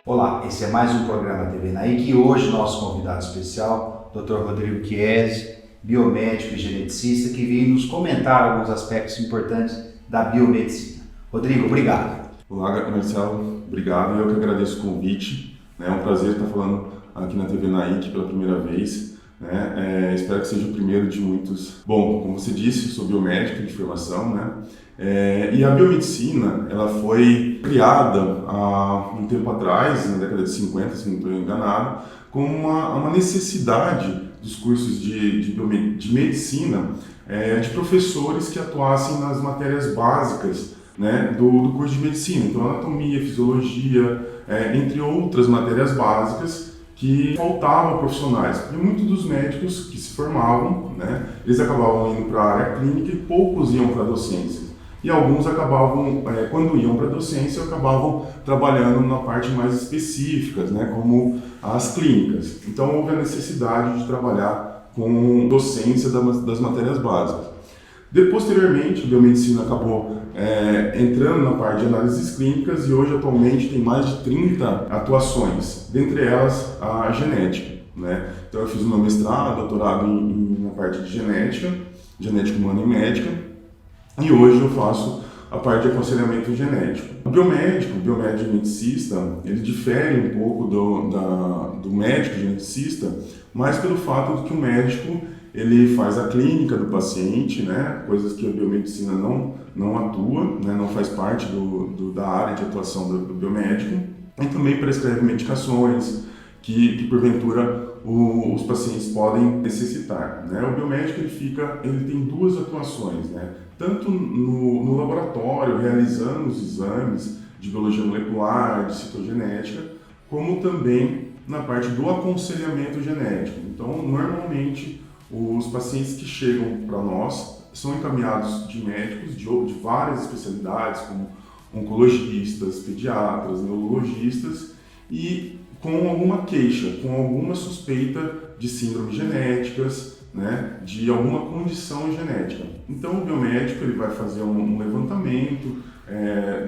Olá, esse é mais um programa TV Naik e hoje nosso convidado especial, Dr. Rodrigo Chiesi, biomédico e geneticista, que veio nos comentar alguns aspectos importantes da biomedicina. Rodrigo, obrigado. Olá, Marcelo, obrigado. Eu que agradeço o convite. É um prazer estar falando aqui na TV Naik pela primeira vez. Espero que seja o primeiro de muitos. Bom, como você disse, eu sou biomédico de formação, e a biomedicina, ela foi criada há um tempo atrás, na década de 50, se não estou enganado, como uma necessidade dos cursos de medicina, de professores que atuassem nas matérias básicas, do curso de medicina. Então, anatomia, fisiologia, entre outras matérias básicas, que faltavam profissionais. E muitos dos médicos que se formavam, eles acabavam indo para a área clínica e poucos iam para a docência. E alguns acabavam, quando iam para a docência, acabavam trabalhando na parte mais específica, como as clínicas. Então houve a necessidade de trabalhar com docência das matérias básicas. Posteriormente, a biomedicina acabou entrando na parte de análises clínicas e hoje, atualmente, tem mais de 30 atuações, dentre elas a genética. Então eu fiz o meu mestrado, doutorado na parte de genética humana e médica, e hoje eu faço a parte de aconselhamento genético. O biomédico geneticista, ele difere um pouco do médico geneticista, mas pelo fato de que o médico ele faz a clínica do paciente, coisas que a biomedicina não atua, não faz parte da área de atuação do biomédico, e também prescreve medicações que porventura os pacientes podem necessitar. O biomédico ele tem duas atuações, tanto no laboratório, realizando os exames de biologia molecular, de citogenética, como também na parte do aconselhamento genético. Então, normalmente, os pacientes que chegam para nós são encaminhados de médicos de várias especialidades, como oncologistas, pediatras, neurologistas, e com alguma queixa, com alguma suspeita de síndromes genéticas, de alguma condição genética. Então o biomédico ele vai fazer um levantamento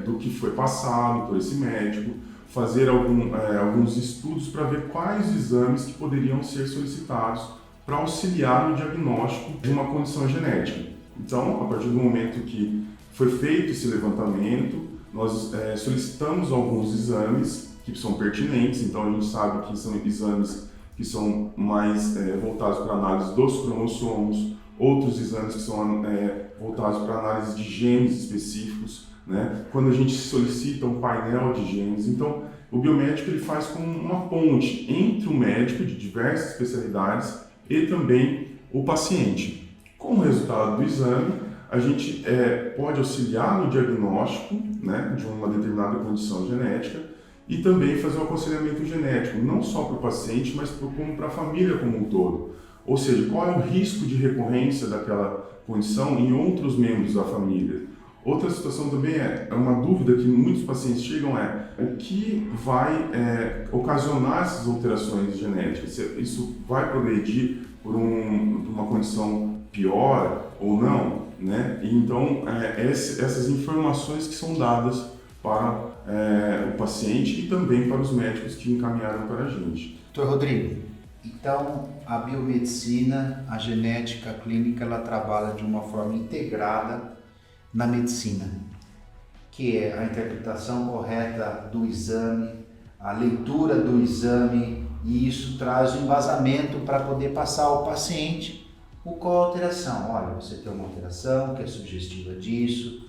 do que foi passado por esse médico, fazer alguns estudos para ver quais exames que poderiam ser solicitados para auxiliar no diagnóstico de uma condição genética. Então, a partir do momento que foi feito esse levantamento, nós solicitamos alguns exames que são pertinentes. Então a gente sabe que são exames que são mais voltados para a análise dos cromossomos, outros exames que são voltados para a análise de genes específicos, quando a gente solicita um painel de genes. Então o biomédico ele faz como uma ponte entre o médico de diversas especialidades e também o paciente. Com o resultado do exame, a gente pode auxiliar no diagnóstico de uma determinada condição genética e também fazer um aconselhamento genético, não só para o paciente, mas como para a família como um todo. Ou seja, qual é o risco de recorrência daquela condição em outros membros da família. Outra situação também é uma dúvida que muitos pacientes chegam o que vai ocasionar essas alterações genéticas? Isso vai progredir por uma condição pior ou não? E então, essas informações que são dadas para o paciente e também para os médicos que encaminharam para a gente. Dr. Rodrigo, então a biomedicina, a genética, a clínica, ela trabalha de uma forma integrada na medicina, que é a interpretação correta do exame, a leitura do exame, e isso traz o embasamento para poder passar ao paciente qual a alteração. Olha, você tem uma alteração que é sugestiva disso,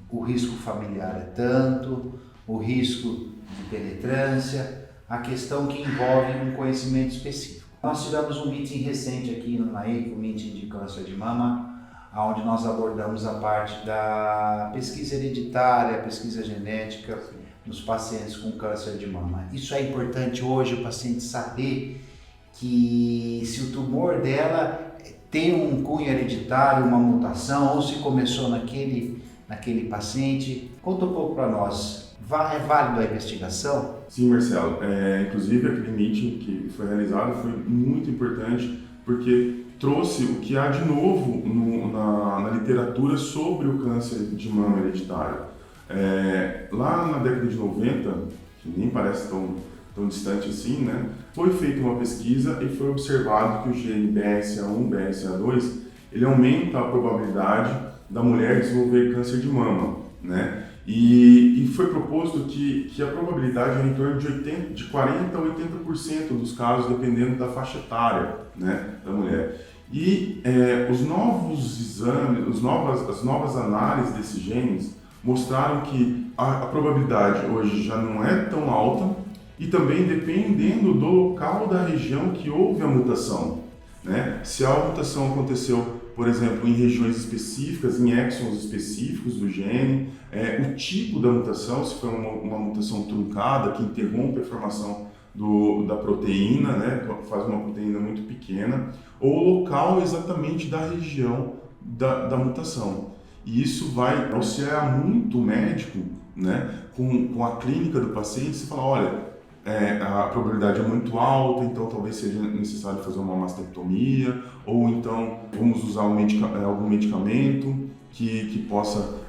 o risco familiar é tanto, o risco de penetrância, a questão que envolve um conhecimento específico. Nós tivemos um meeting recente aqui no Naik, um meeting de câncer de mama, onde nós abordamos a parte da pesquisa hereditária, pesquisa genética nos pacientes com câncer de mama. Isso é importante hoje o paciente saber que se o tumor dela tem um cunho hereditário, uma mutação, ou se começou naquele paciente. Conta um pouco para nós. É válido a investigação? Sim, Marcelo. Inclusive, aquele meeting que foi realizado foi muito importante porque trouxe o que há de novo na literatura sobre o câncer de mama hereditário. Lá na década de 90, que nem parece tão distante assim, né? Foi feita uma pesquisa e foi observado que o gene BRCA1, BRCA2, ele aumenta a probabilidade da mulher desenvolver câncer de mama, né? E foi proposto que a probabilidade é em torno de 40% a 80% dos casos, dependendo da faixa etária, né, da mulher. E os novos exames, as novas análises desses genes mostraram que a probabilidade hoje já não é tão alta e também dependendo do local da região que houve a mutação, né? Se a mutação aconteceu, por exemplo, em regiões específicas, em exons específicos do gene, o tipo da mutação, se foi uma mutação truncada que interrompe a formação da proteína, né, faz uma proteína muito pequena, ou o local exatamente da região da mutação. E isso vai auxiliar muito o médico, né, com a clínica do paciente, se falar, olha, a probabilidade é muito alta, então talvez seja necessário fazer uma mastectomia, ou então vamos usar algum medicamento que possa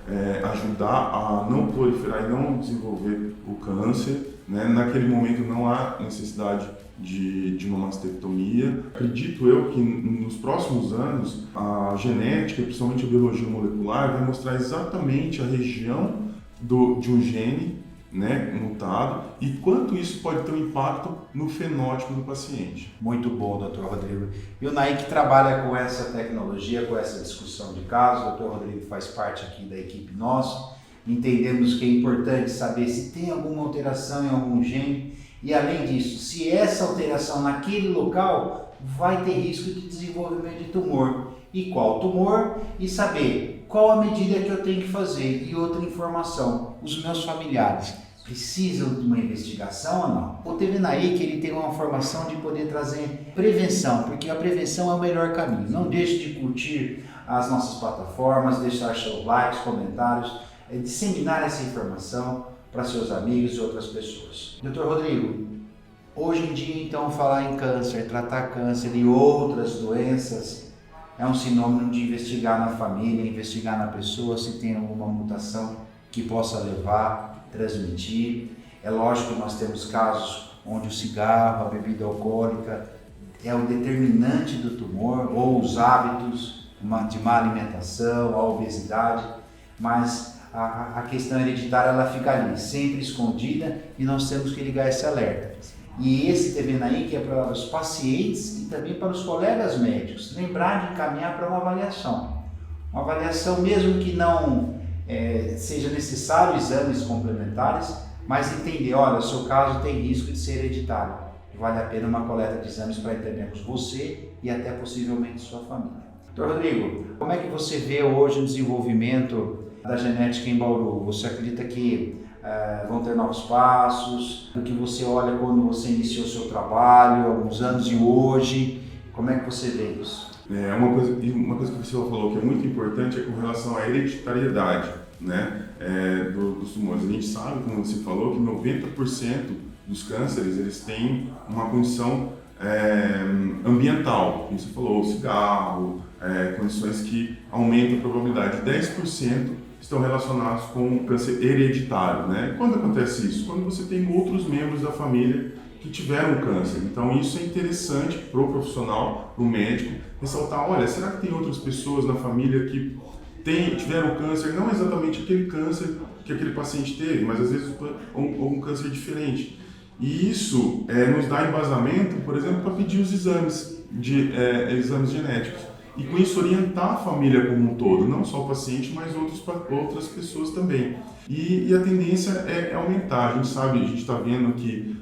ajudar a não proliferar e não desenvolver o câncer, né? Naquele momento não há necessidade de uma mastectomia. Acredito eu que nos próximos anos a genética, principalmente a biologia molecular, vai mostrar exatamente a região de um gene, né, mutado, e quanto isso pode ter um impacto no fenótipo do paciente. Muito bom, Dr. Rodrigo. E o Naik trabalha com essa tecnologia, com essa discussão de casos. O Dr. Rodrigo faz parte aqui da equipe nossa. Entendemos que é importante saber se tem alguma alteração em algum gene e, além disso, se essa alteração naquele local vai ter risco de desenvolvimento de tumor. E qual tumor? E saber qual a medida que eu tenho que fazer. E outra informação, os meus familiares precisam de uma investigação ou não? O TV Naik, ele tem uma formação de poder trazer prevenção, porque a prevenção é o melhor caminho. Não deixe de curtir as nossas plataformas, deixar seus likes, comentários, disseminar essa informação para seus amigos e outras pessoas. Dr. Rodrigo, hoje em dia, então, falar em câncer, tratar câncer e outras doenças é um sinônimo de investigar na família, investigar na pessoa se tem alguma mutação que possa levar, transmitir. É lógico que nós temos casos onde o cigarro, a bebida alcoólica é o determinante do tumor, ou os hábitos de má alimentação, a obesidade, mas a questão hereditária ela fica ali, sempre escondida, e nós temos que ligar esse alerta. E esse TV Naik é para os pacientes e também para os colegas médicos, lembrar de encaminhar para uma avaliação. Uma avaliação mesmo que não seja necessário exames complementares, mas entender, olha, o seu caso tem risco de ser hereditário. Vale a pena uma coleta de exames para entendermos você e até possivelmente sua família. Dr. Rodrigo, como é que você vê hoje o desenvolvimento da genética em Bauru? Você acredita que vão ter novos passos? O que você olha quando você iniciou o seu trabalho, alguns anos e hoje? Como é que você vê isso? Uma coisa que você falou que é muito importante é com relação à hereditariedade, né, dos tumores. A gente sabe, como você falou, que 90% dos cânceres eles têm uma condição ambiental, como você falou, cigarro, condições que aumentam a probabilidade. 10% estão relacionados com câncer hereditário, né? Quando acontece isso? Quando você tem outros membros da família que tiveram câncer. Então isso é interessante para o profissional, para o médico, ressaltar, olha, será que tem outras pessoas na família que tiveram câncer, não exatamente aquele câncer que aquele paciente teve, mas às vezes um câncer diferente. E isso nos dá embasamento, por exemplo, para pedir os exames genéticos. E com isso orientar a família como um todo, não só o paciente, mas outras pessoas também. E a tendência é aumentar. A gente sabe, a gente está vendo que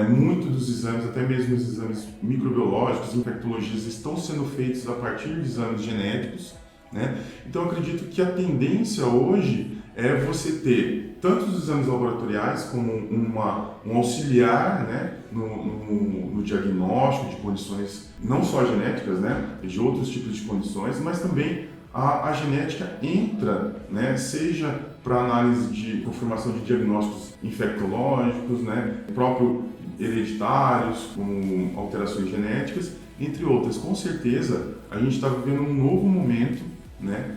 muitos dos exames, até mesmo os exames microbiológicos, infectologias, estão sendo feitos a partir de exames genéticos, né? Então eu acredito que a tendência hoje é você ter tanto os exames laboratoriais como um auxiliar, né, no diagnóstico de condições não só genéticas, né, de outros tipos de condições, mas também a genética entra, né, seja para análise de confirmação de diagnósticos infectológicos, né, próprio hereditários, como alterações genéticas, entre outras. Com certeza a gente está vivendo um novo momento, né,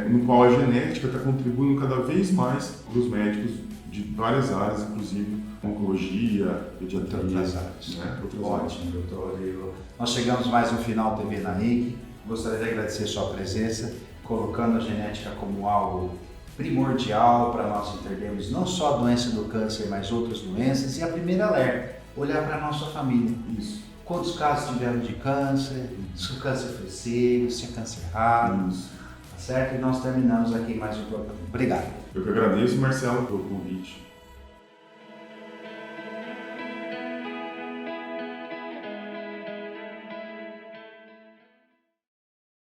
no qual a genética está contribuindo cada vez mais para os médicos de várias áreas, inclusive oncologia, pediatria. Outras áreas. Né? Ótimo, doutor Rodrigo. Nós chegamos mais no final do TV NAIC. Gostaria de agradecer a sua presença, colocando a genética como algo primordial para nós entendermos não só a doença do câncer, mas outras doenças. E a primeira alerta, olhar para a nossa família. Isso. Quantos casos tiveram de câncer, se o câncer foi cedo, se é câncer raro, Isso. tá certo? E nós terminamos aqui mais um programa. Obrigado. Eu que agradeço, Marcelo, pelo convite.